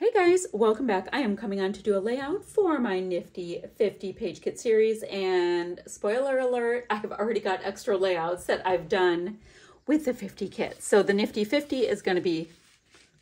Hey guys, welcome back. I am coming on to do a layout for my Nifty 50 page kit series, and spoiler alert, I have already got extra layouts that I've done with the 50 kit. So the Nifty 50 is going to be,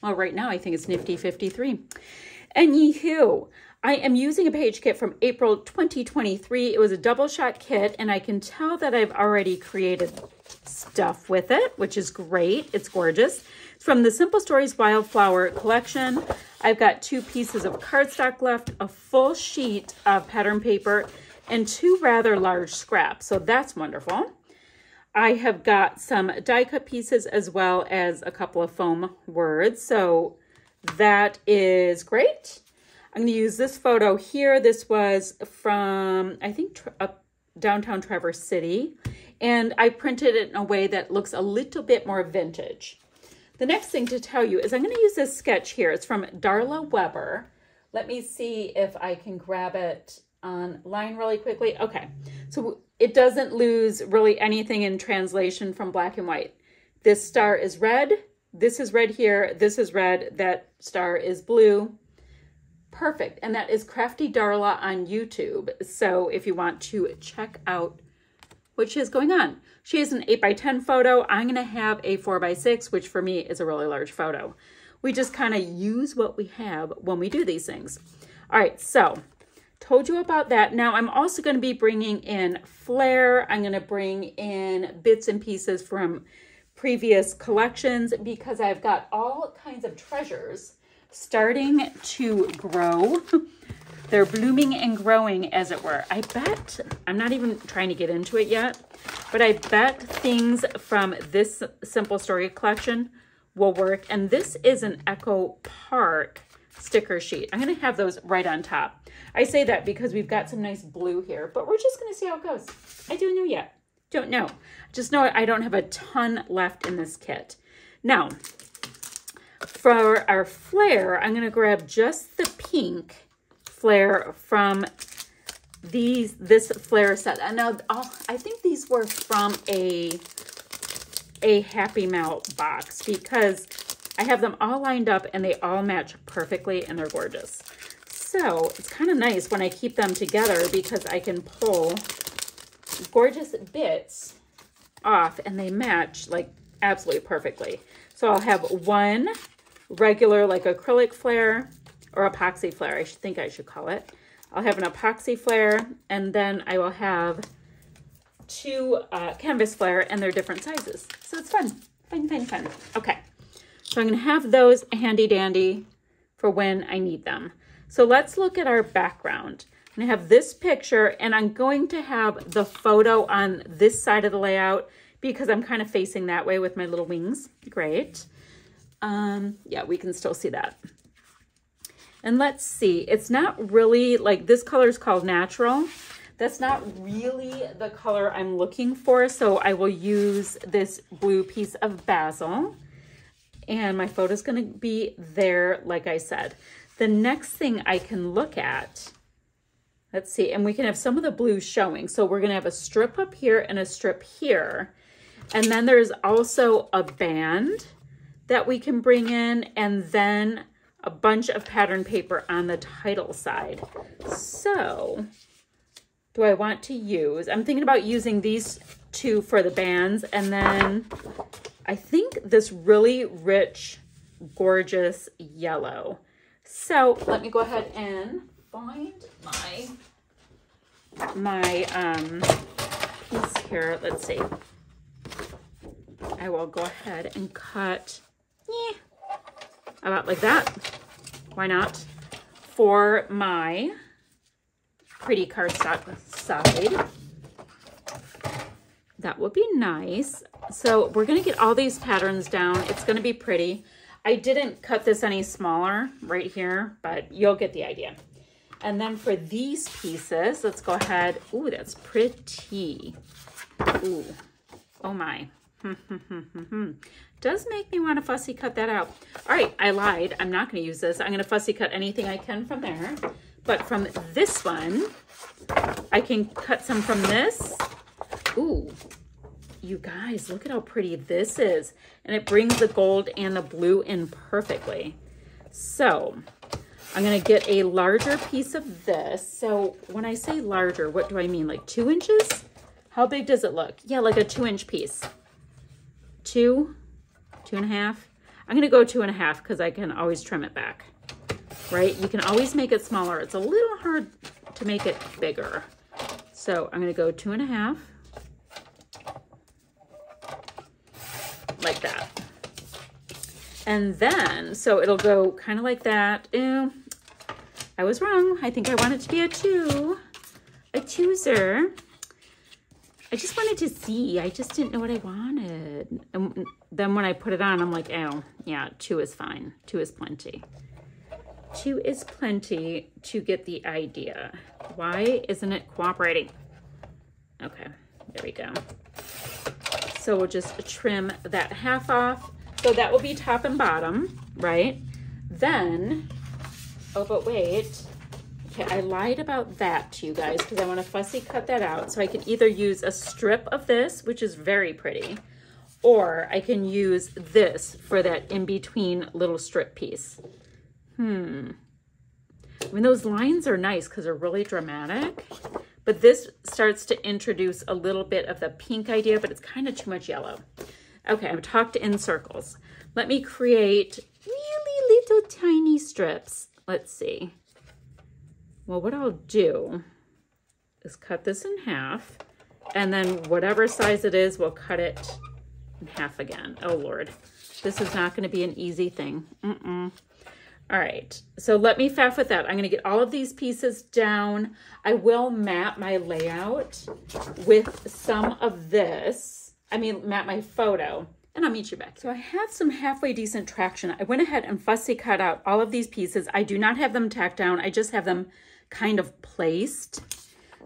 well, right now I think it's Nifty 53. And yee-hoo, I am using a page kit from April 2023. It was a double shot kit, and I can tell that I've already created stuff with it, which is great. It's gorgeous. It's from the Simple Stories Wildflower collection. I've got 2 pieces of cardstock left, a full sheet of pattern paper, and 2 rather large scraps. So that's wonderful. I have got some die cut pieces as well as a couple of foam words. So that is great. I'm going to use this photo here. This was from, I think, downtown Traverse City. And I printed it in a way that looks a little bit more vintage. The next thing to tell you is I'm going to use this sketch here. It's from Darla Weber. Let me see if I can grab it online really quickly. Okay, so it doesn't lose really anything in translation from black and white. This star is red. This is red here. This is red. That star is blue. Perfect. And that is Crafty Darla on YouTube. So if you want to check out what is going on. She has an 8x10 photo. I'm going to have a 4x6, which for me is a really large photo. We just kind of use what we have when we do these things. All right, so told you about that. Now I'm also going to be bringing in flair. I'm going to bring in bits and pieces from previous collections because I've got all kinds of treasures starting to grow. They're blooming and growing, as it were. I bet, I'm not even trying to get into it yet, but I bet things from this Simple Story collection will work. And this is an Echo Park sticker sheet. I'm going to have those right on top. I say that because we've got some nice blue here, but we're just going to see how it goes. I don't know yet. Don't know. Just know I don't have a ton left in this kit. Now, for our flare, I'm going to grab just the pink flare from this flare set. And now I think these were from a Happy Melt box because I have them all lined up and they all match perfectly and they're gorgeous. So it's kind of nice when I keep them together because I can pull gorgeous bits off and they match like absolutely perfectly. So I'll have one regular like acrylic flare, or epoxy flare, I think I should call it. I'll have an epoxy flare, and then I will have 2 canvas flare, and they're different sizes. So it's fun, fun. Okay, so I'm gonna have those handy dandy for when I need them. So let's look at our background. I'm gonna have this picture, and I'm going to have the photo on this side of the layout because I'm kind of facing that way with my little wings. Great. Yeah, we can still see that. And let's see, it's not really, like this color is called Natural. That's not really the color I'm looking for. So I will use this blue piece of basil. And my photo is going to be there, like I said. The next thing I can look at, let's see, and we can have some of the blue showing. So we're going to have a strip up here and a strip here. And then there's also a band that we can bring in, and then a bunch of pattern paper on the title side. So do I want to use, I'm thinking about using these 2 for the bands, and then I think this really rich, gorgeous yellow. So let me go ahead and find my piece here. Let's see. I will go ahead and cut, about like that. Why not? For my pretty cardstock side. That would be nice. So we're going to get all these patterns down. It's going to be pretty. I didn't cut this any smaller right here, but you'll get the idea. And then for these pieces, let's go ahead. Ooh, that's pretty. Ooh, oh my. Does make me want to fussy cut that out. All right, I lied. I'm not going to use this. I'm going to fussy cut anything I can from there. But from this one, I can cut some from this. Ooh, you guys, look at how pretty this is. And it brings the gold and the blue in perfectly. So I'm going to get a larger piece of this. So when I say larger, what do I mean? Like 2 inches? How big does it look? Yeah, like a 2-inch piece. 2, 2.5. I'm going to go 2.5 because I can always trim it back, right? You can always make it smaller. It's a little hard to make it bigger. So I'm going to go 2.5. Like that. And then, so it'll go kind of like that. Ew, I was wrong. I think I want it to be a 2. A chooser. I just wanted to see. I just didn't know what I wanted. And then when I put it on, I'm like, oh, yeah, 2 is fine. 2 is plenty. 2 is plenty to get the idea. Why isn't it cooperating? Okay, there we go. So we'll just trim that half off. So that will be top and bottom, right? Then, oh, but wait. Okay, I lied about that to you guys because I want to fussy cut that out. So I can either use a strip of this, which is very pretty, or I can use this for that in-between little strip piece. I mean, those lines are nice because they're really dramatic, but this starts to introduce a little bit of the pink idea, but it's kind of too much yellow. Okay, I've talked in circles. Let me create really little tiny strips. Let's see. Well, what I'll do is cut this in half, and then whatever size it is, we'll cut it in half again. Oh, Lord. This is not going to be an easy thing. All right, so let me faff with that. I'm going to get all of these pieces down. I will map my layout with some of this. I mean, map my photo, and I'll meet you back. So I have some halfway decent traction. I went ahead and fussy cut out all of these pieces. I do not have them tacked down. I just have them kind of placed.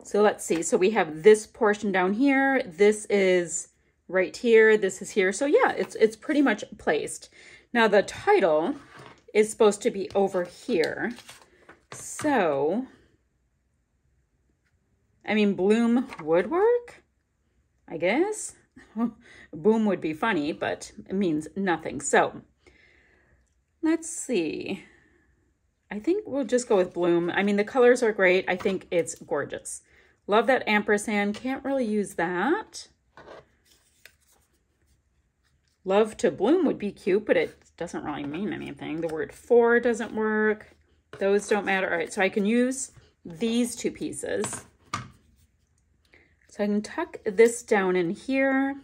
So let's see. So we have this portion down here. This is right here. This is here. So yeah, it's pretty much placed. Now the title is supposed to be over here. So, I mean, bloom would work, I guess. Boom would be funny, but it means nothing. So, let's see. I think we'll just go with bloom. I mean, the colors are great. I think it's gorgeous. Love that ampersand. Can't really use that. Love to bloom would be cute, but it doesn't really mean anything. The word for doesn't work. Those don't matter. All right, so I can use these 2 pieces. So I can tuck this down in here.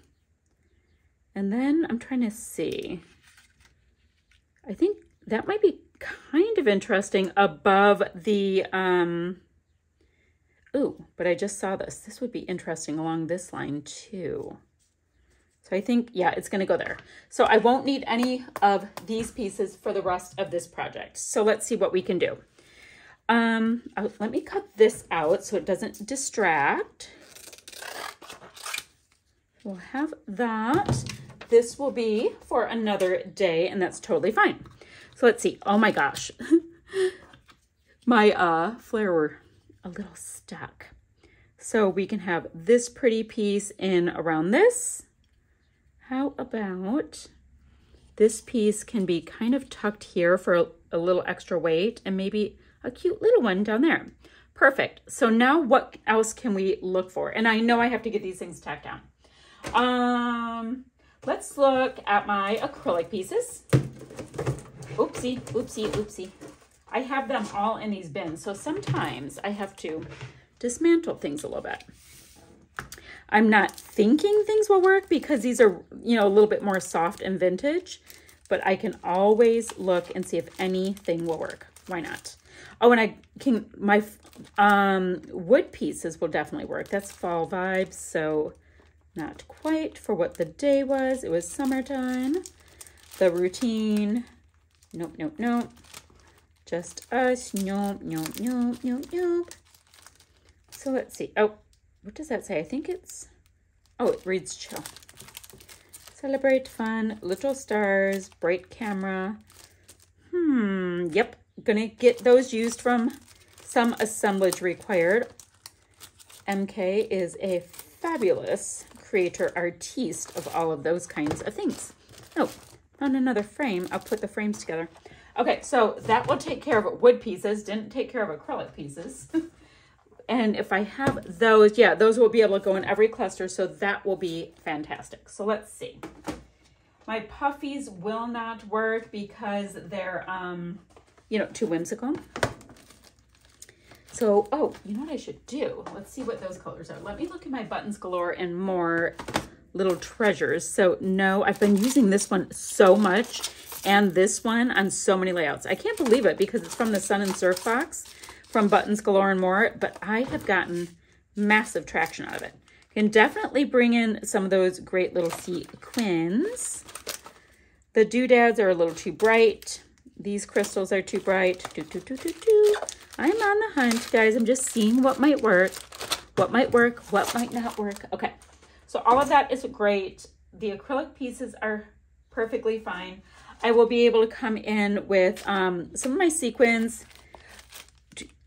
And then I'm trying to see. I think that might be kind of interesting above the, ooh, but I just saw this. This would be interesting along this line too. So I think, yeah, it's going to go there. So I won't need any of these pieces for the rest of this project. So let's see what we can do. Let me cut this out so it doesn't distract. We'll have that. This will be for another day, and that's totally fine. So let's see. Oh my gosh. My flare were a little stuck. So we can have this pretty piece in around this. How about this piece can be kind of tucked here for a little extra weight and maybe a cute little one down there. Perfect. So now what else can we look for? And I know I have to get these things tacked down. Let's look at my acrylic pieces. Oopsie, oopsie, oopsie. I have them all in these bins. So sometimes I have to dismantle things a little bit. I'm not thinking things will work because these are, you know, a little bit more soft and vintage, but I can always look and see if anything will work. Why not? Oh, and I can, my wood pieces will definitely work. That's fall vibes, so not quite for what the day was. It was summertime. The routine, nope, nope, nope. Just us, nope, nope, nope, nope, nope. So let's see. Oh, what does that say? I think it's, oh, it reads chill. Celebrate fun, little stars, bright camera. Yep. Gonna get those used from some assemblage required. MK is a fabulous creator artiste of all of those kinds of things. Oh, found another frame. I'll put the frames together. Okay, so that will take care of wood pieces, didn't take care of acrylic pieces. And if I have those, yeah, those will be able to go in every cluster, so that will be fantastic. So let's see. My puffies will not work because they're, you know, too whimsical. So, oh, you know what I should do? Let's see what those colors are. Let me look at my Buttons Galore and more little treasures. So no, I've been using this one so much and this one on so many layouts. I can't believe it because it's from the Sun and Surf box from Buttons Galore and More, but I have gotten massive traction out of it. Can definitely bring in some of those great little sequins. The doodads are a little too bright. These crystals are too bright. I'm on the hunt, guys. I'm just seeing what might work, what might not work. Okay, so all of that is great. The acrylic pieces are perfectly fine. I will be able to come in with some of my sequins.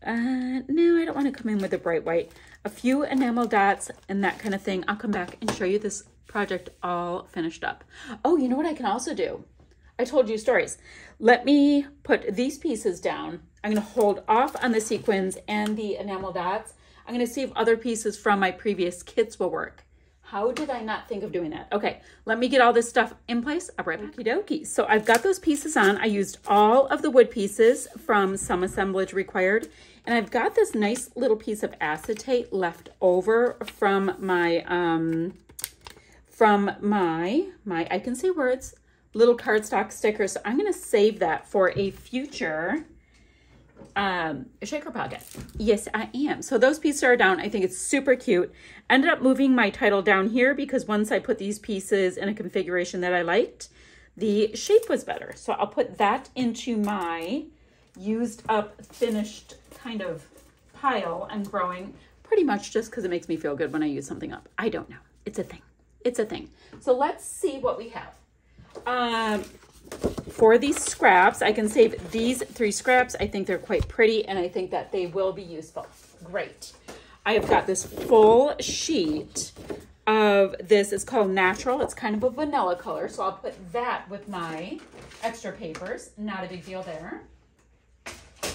No, I don't want to come in with a bright white. A few enamel dots and that kind of thing. I'll come back and show you this project all finished up. Oh, you know what I can also do? I told you stories. Let me put these pieces down. I'm going to hold off on the sequins and the enamel dots. I'm going to see if other pieces from my previous kits will work. How did I not think of doing that? Okay, let me get all this stuff in place. I'll be right back. Okie dokie. So I've got those pieces on. I used all of the wood pieces from Some Assemblage Required. And I've got this nice little piece of acetate left over from my I can say words, little cardstock sticker. So I'm going to save that for a future shaker pocket. Yes, I am. So those pieces are down. I think it's super cute. Ended up moving my title down here because once I put these pieces in a configuration that I liked, the shape was better. So I'll put that into my used up, finished kind of pile I'm growing, pretty much just because it makes me feel good when I use something up. I don't know. It's a thing. It's a thing. So let's see what we have. For these scraps, I can save these 3 scraps. I think they're quite pretty and I think that they will be useful. Great. I have got this full sheet of this. It's called Natural. It's kind of a vanilla color. So I'll put that with my extra papers. Not a big deal there.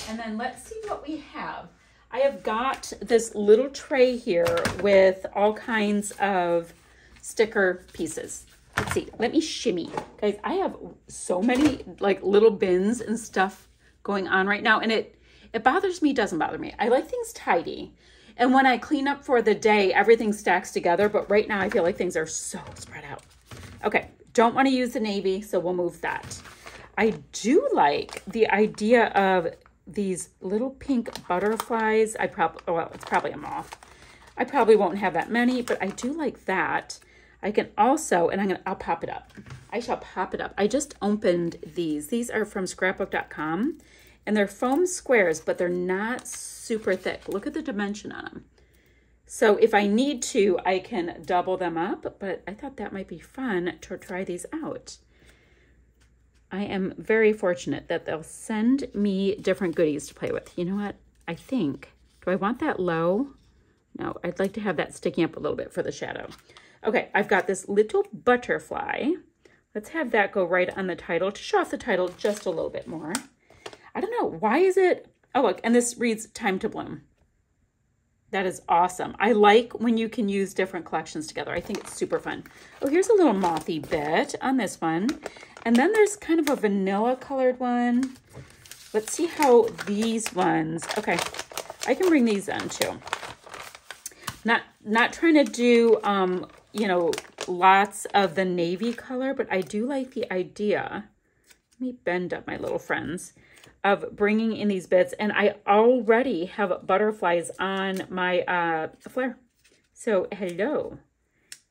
And then let's see what we have. I have got this little tray here with all kinds of sticker pieces. Let's see, let me shimmy. Guys, I have so many like little bins and stuff going on right now and it bothers me, doesn't bother me. I like things tidy. And when I clean up for the day, everything stacks together, but right now I feel like things are so spread out. Okay, don't want to use the navy, so we'll move that. I do like the idea of these little pink butterflies. Well, it's probably a moth. I probably won't have that many, but I do like that. I can also, and I'll pop it up. I shall pop it up. I just opened these. These are from scrapbook.com and they're foam squares, but they're not super thick. Look at the dimension on them. So if I need to, I can double them up, but I thought that might be fun to try these out. I am very fortunate that they'll send me different goodies to play with. You know what? I think, do I want that low? No, I'd like to have that sticking up a little bit for the shadow. Okay, I've got this little butterfly. Let's have that go right on the title to show off the title just a little bit more. I don't know, why is it? Oh, look, and this reads Time to Bloom. That is awesome. I like when you can use different collections together. I think it's super fun. Oh, here's a little mothy bit on this one. And then there's kind of a vanilla colored one. Let's see how these ones, okay, I can bring these in too. Not trying to do, you know, lots of the navy color, but I do like the idea. Let me bend up my little friends of bringing in these bits. And I already have butterflies on my flare. So hello,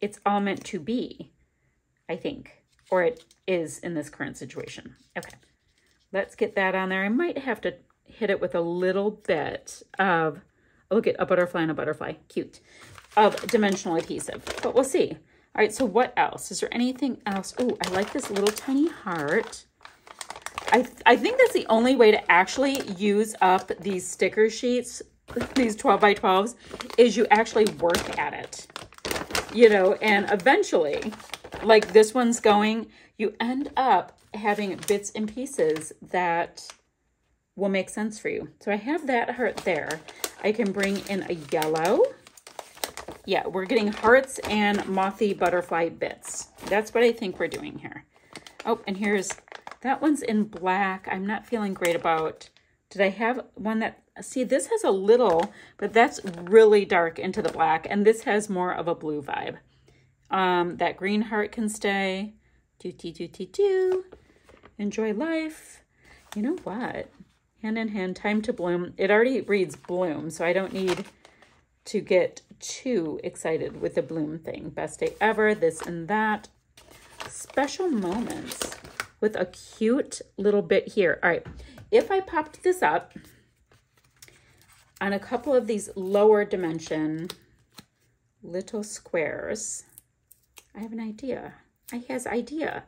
it's all meant to be, I think, or it is in this current situation. Okay, let's get that on there. I might have to hit it with a little bit of, look at a butterfly and a butterfly, cute, of dimensional adhesive, but we'll see. All right, so what else? Is there anything else? Oh, I like this little tiny heart. I think that's the only way to actually use up these sticker sheets, these 12 by 12s, is you actually work at it, you know, and eventually like this one's going, you end up having bits and pieces that will make sense for you. So I have that heart there. I can bring in a yellow. Yeah, we're getting hearts and mothy butterfly bits. That's what I think we're doing here. Oh, and here's, that one's in black. I'm not feeling great about, did I have one that, see, this has a little, but that's really dark into the black, and this has more of a blue vibe. That green heart can stay. Do. Enjoy life. You know what? Hand in hand, time to bloom. It already reads bloom, so I don't need to get too excited with the bloom thing. Best day ever, this and that. Special moments with a cute little bit here. All right, if I popped this up on a couple of these lower dimension little squares, I have an idea. I has idea.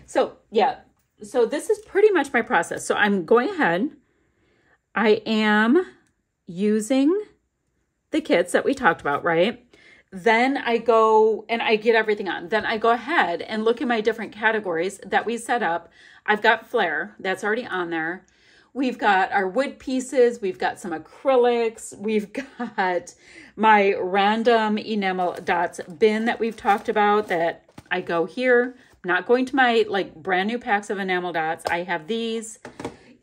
So yeah, so this is pretty much my process. So I'm going ahead. I am using the kits that we talked about, right? Then I go and I get everything on. Then I go ahead and look at my different categories that we set up. I've got Flair, that's already on there. We've got our wood pieces. We've got some acrylics. We've got my random enamel dots bin that we've talked about that I go here. I'm not going to my like brand new packs of enamel dots. I have these.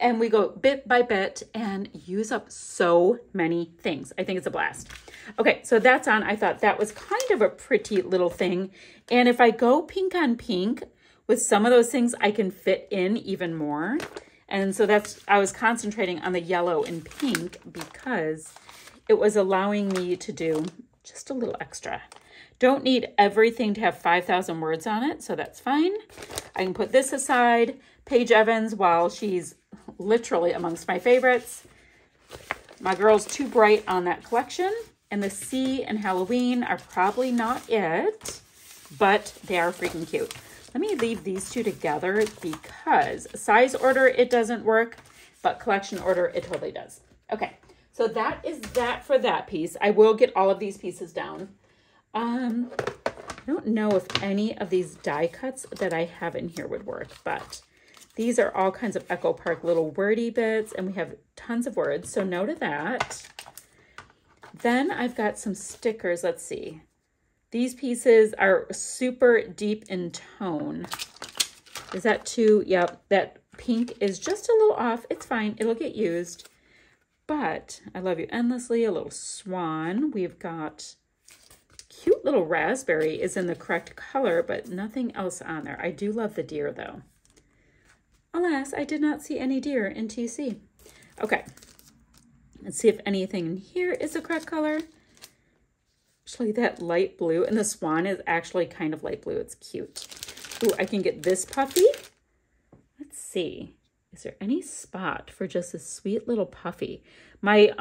And we go bit by bit and use up so many things. I think it's a blast. Okay, so that's on. I thought that was kind of a pretty little thing. And if I go pink on pink with some of those things, I can fit in even more. And so that's, I was concentrating on the yellow and pink because it was allowing me to do just a little extra. Don't need everything to have 5,000 words on it, so that's fine. I can put this aside. Paige Evans, while she's literally amongst my favorites. My girl's too bright on that collection. And the C and Halloween are probably not it, but they are freaking cute. Let me leave these two together because size order, it doesn't work, but collection order, it totally does. Okay, so that is that for that piece. I will get all of these pieces down. I don't know if any of these die cuts that I have in here would work, but these are all kinds of Echo Park little wordy bits, and we have tons of words, so no to that. Then I've got some stickers. Let's see. These pieces are super deep in tone. Is that too? Yep, that pink is just a little off. It's fine. It'll get used. But I love you endlessly. A little swan. We've got cute little raspberry is in the correct color, but nothing else on there. I do love the deer, though. Alas, I did not see any deer in TC. Okay, let's see if anything in here is the correct color. Actually, that light blue, and the swan is actually kind of light blue. It's cute. Ooh, I can get this puffy. Let's see. Is there any spot for just a sweet little puffy? My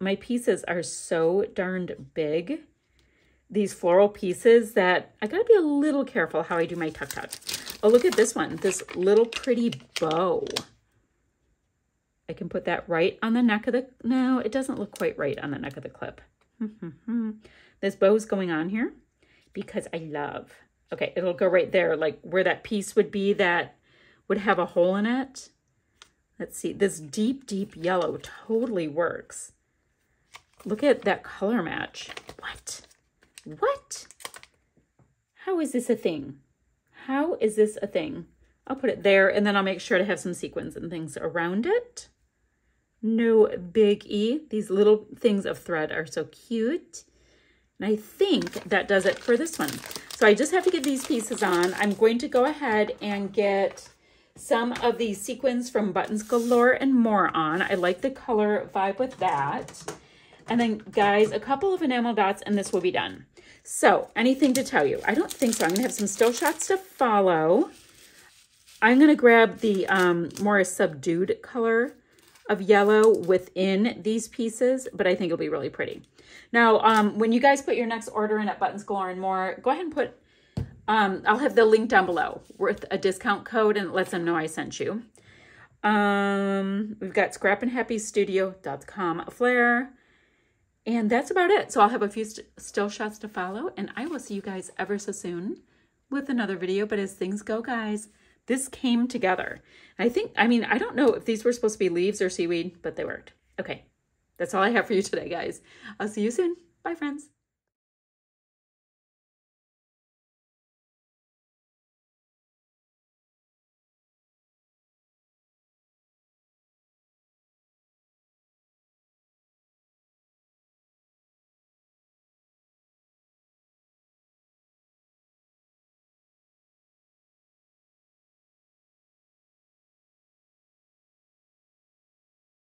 my pieces are so darned big, these floral pieces, that I gotta be a little careful how I do my tuck. Oh, look at this one, this little pretty bow. I can put that right on the neck of the, no, it doesn't look quite right on the neck of the clip. This bow's going on here because I love, okay, it'll go right there, like where that piece would be that would have a hole in it. Let's see, this deep, deep yellow totally works. Look at that color match. What? What? How is this a thing? How is this a thing? I'll put it there, and then I'll make sure to have some sequins and things around it. No biggie. These little things of thread are so cute. And I think that does it for this one. So I just have to get these pieces on. I'm going to go ahead and get some of these sequins from Buttons Galore and More on. I like the color vibe with that. And then, guys, a couple of enamel dots, and this will be done. So, anything to tell you? I don't think so. I'm going to have some still shots to follow. I'm going to grab the more subdued color of yellow within these pieces, but I think it'll be really pretty. Now, when you guys put your next order in at Buttons Galore and More, go ahead and put, I'll have the link down below with a discount code, and it lets them know I sent you. We've got scrapandhappystudio.com Flair. And that's about it. So I'll have a few still shots to follow, and I will see you guys ever so soon. with another video, but as things go, guys, this came together. I mean, I don't know if these were supposed to be leaves or seaweed, but they worked. Okay, that's all I have for you today, guys. I'll see you soon. Bye, friends.